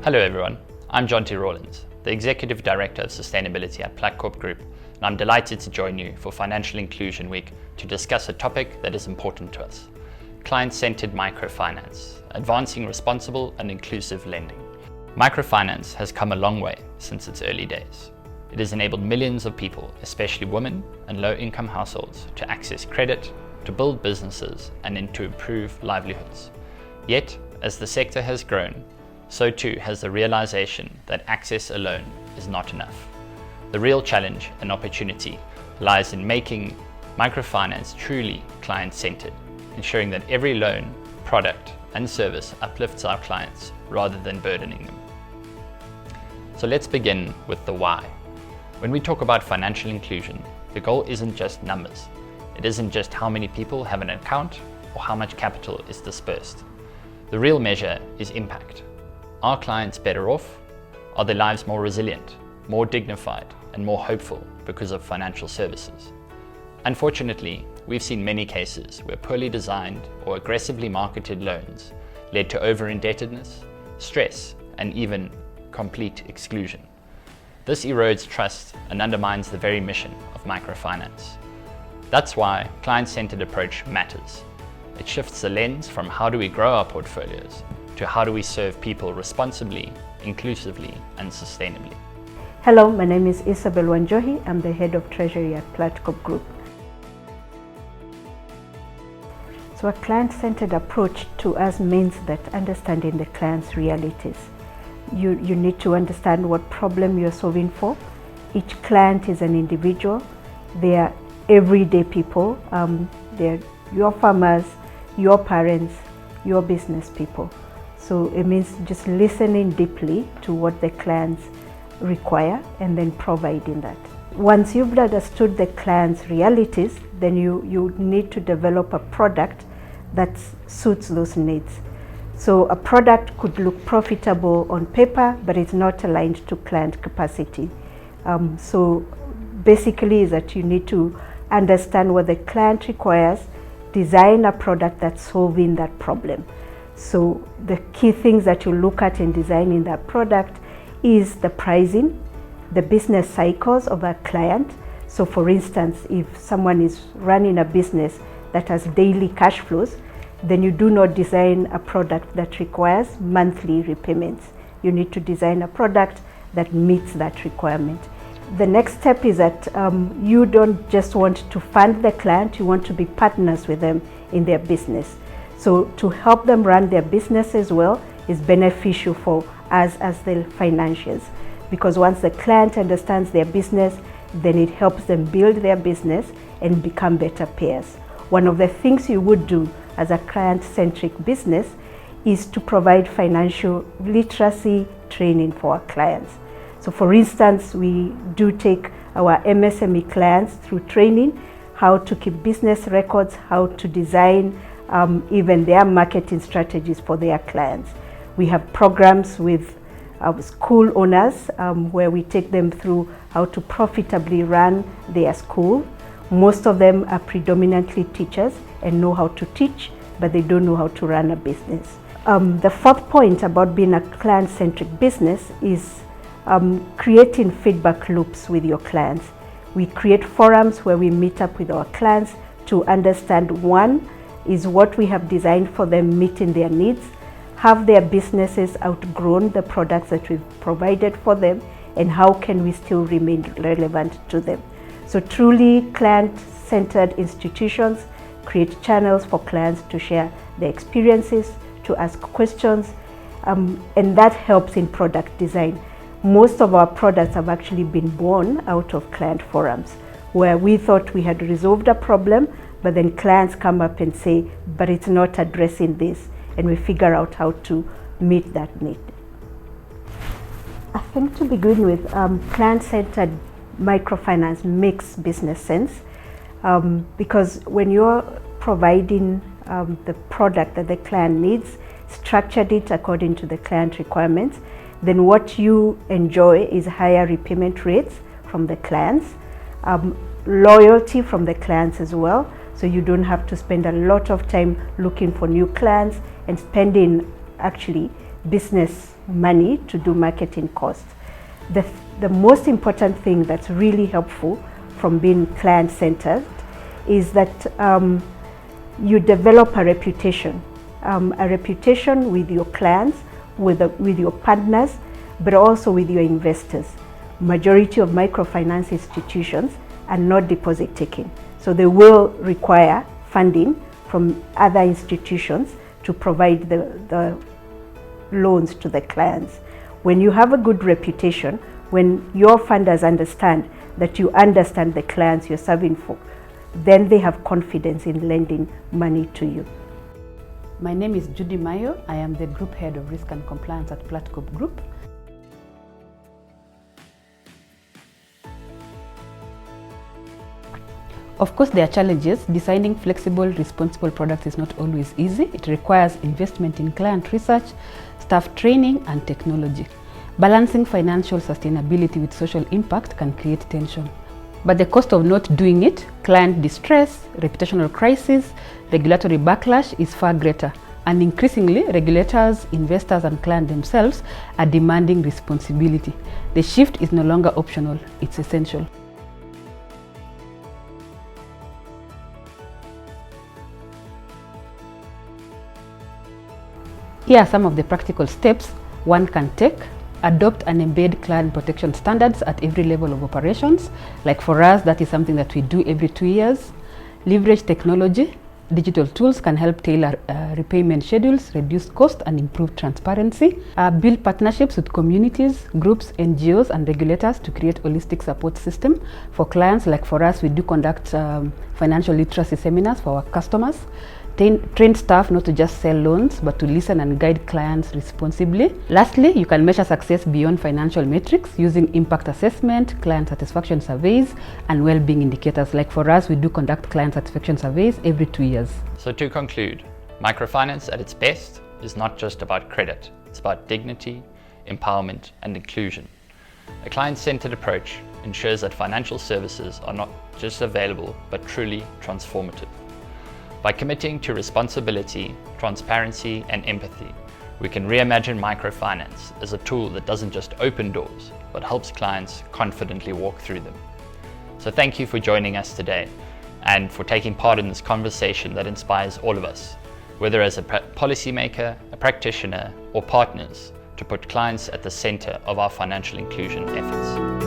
Hello everyone, I'm Jonty Rawlins, the Executive Director of Sustainability at Platcorp Group, and I'm delighted to join you for Financial Inclusion Week to discuss a topic that is important to us: client-centered microfinance, advancing responsible and inclusive lending. Microfinance has come a long way since its early days. It has enabled millions of people, especially women and low-income households, to access credit, to build businesses, and to improve livelihoods. Yet, as the sector has grown, so too has the realization that access alone is not enough. The real challenge and opportunity lies in making microfinance truly client-centered, ensuring that every loan, product, and service uplifts our clients rather than burdening them. So let's begin with the why. When we talk about financial inclusion, the goal isn't just numbers. It isn't just how many people have an account or how much capital is dispersed. The real measure is impact. Are clients better off? Are their lives more resilient, more dignified, and more hopeful because of financial services? Unfortunately, we've seen many cases where poorly designed or aggressively marketed loans led to over-indebtedness, stress, and even complete exclusion. This erodes trust and undermines the very mission of microfinance. That's why client-centered approach matters. It shifts the lens from how do we grow our portfolios to how do we serve people responsibly, inclusively, and sustainably. Hello, my name is Isabel Wanjohi. I'm the head of Treasury at Platcorp Group. So a client-centered approach to us means that understanding the client's realities. You need to understand what problem you're solving for. Each client is an individual. They are everyday people. They're your farmers, your parents, your business people. So it means just listening deeply to what the clients require and then providing that. Once you've understood the client's realities, then you need to develop a product that suits those needs. So a product could look profitable on paper, but it's not aligned to client capacity. So basically is that you need to understand what the client requires, design a product that's solving that problem. So the key things that you look at in designing that product is the pricing, the business cycles of a client. So for instance, if someone is running a business that has daily cash flows, then you do not design a product that requires monthly repayments. You need to design a product that meets that requirement. The next step is that you don't just want to fund the client, you want to be partners with them in their business. So to help them run their business as well is beneficial for us as the financiers, because once the client understands their business, then it helps them build their business and become better payers. One of the things you would do as a client-centric business is to provide financial literacy training for our clients. So for instance, we do take our MSME clients through training, how to keep business records, how to design even their marketing strategies for their clients. We have programs with school owners where we take them through how to profitably run their school. Most of them are predominantly teachers and know how to teach, but they don't know how to run a business. The fourth point about being a client-centric business is creating feedback loops with your clients. We create forums where we meet up with our clients to understand, one, is what we have designed for them meeting their needs? Have their businesses outgrown the products that we've provided for them? And how can we still remain relevant to them? So truly client-centered institutions create channels for clients to share their experiences, to ask questions, and that helps in product design. Most of our products have actually been born out of client forums where we thought we had resolved a problem, but then clients come up and say, but it's not addressing this, and we figure out how to meet that need. I think to begin with, client-centered microfinance makes business sense because when you're providing the product that the client needs, structured it according to the client requirements, then what you enjoy is higher repayment rates from the clients, loyalty from the clients as well. So you don't have to spend a lot of time looking for new clients and spending actually business money to do marketing costs. The most important thing that's really helpful from being client-centered is that you develop a reputation with your clients, with your partners, but also with your investors. Majority of microfinance institutions are not deposit taking, so they will require funding from other institutions to provide the loans to the clients. When you have a good reputation, when your funders understand that you understand the clients you're serving for, then they have confidence in lending money to you. My name is Juddy Maiyo. I am the Group Head of Risk and Compliance at Platcorp Group. Of course, there are challenges. Designing flexible, responsible products is not always easy. It requires investment in client research, staff training, and technology. Balancing financial sustainability with social impact can create tension. But the cost of not doing it, client distress, reputational crisis, regulatory backlash is far greater. And increasingly, regulators, investors, and clients themselves are demanding responsibility. The shift is no longer optional, it's essential. Here are some of the practical steps one can take. Adopt and embed client protection standards at every level of operations. Like for us, that is something that we do every 2 years. Leverage technology. Digital tools can help tailor repayment schedules, reduce cost, and improve transparency. Build partnerships with communities, groups, NGOs, and regulators to create holistic support system for clients. Like for us, we do conduct financial literacy seminars for our customers. Train staff not to just sell loans, but to listen and guide clients responsibly. Lastly, you can measure success beyond financial metrics using impact assessment, client satisfaction surveys, and well-being indicators. Like for us, we do conduct client satisfaction surveys every 2 years. So to conclude, microfinance at its best is not just about credit, it's about dignity, empowerment, and inclusion. A client-centered approach ensures that financial services are not just available, but truly transformative. By committing to responsibility, transparency, and empathy, we can reimagine microfinance as a tool that doesn't just open doors, but helps clients confidently walk through them. So thank you for joining us today and for taking part in this conversation that inspires all of us, whether as a policymaker, a practitioner, or partners, to put clients at the center of our financial inclusion efforts.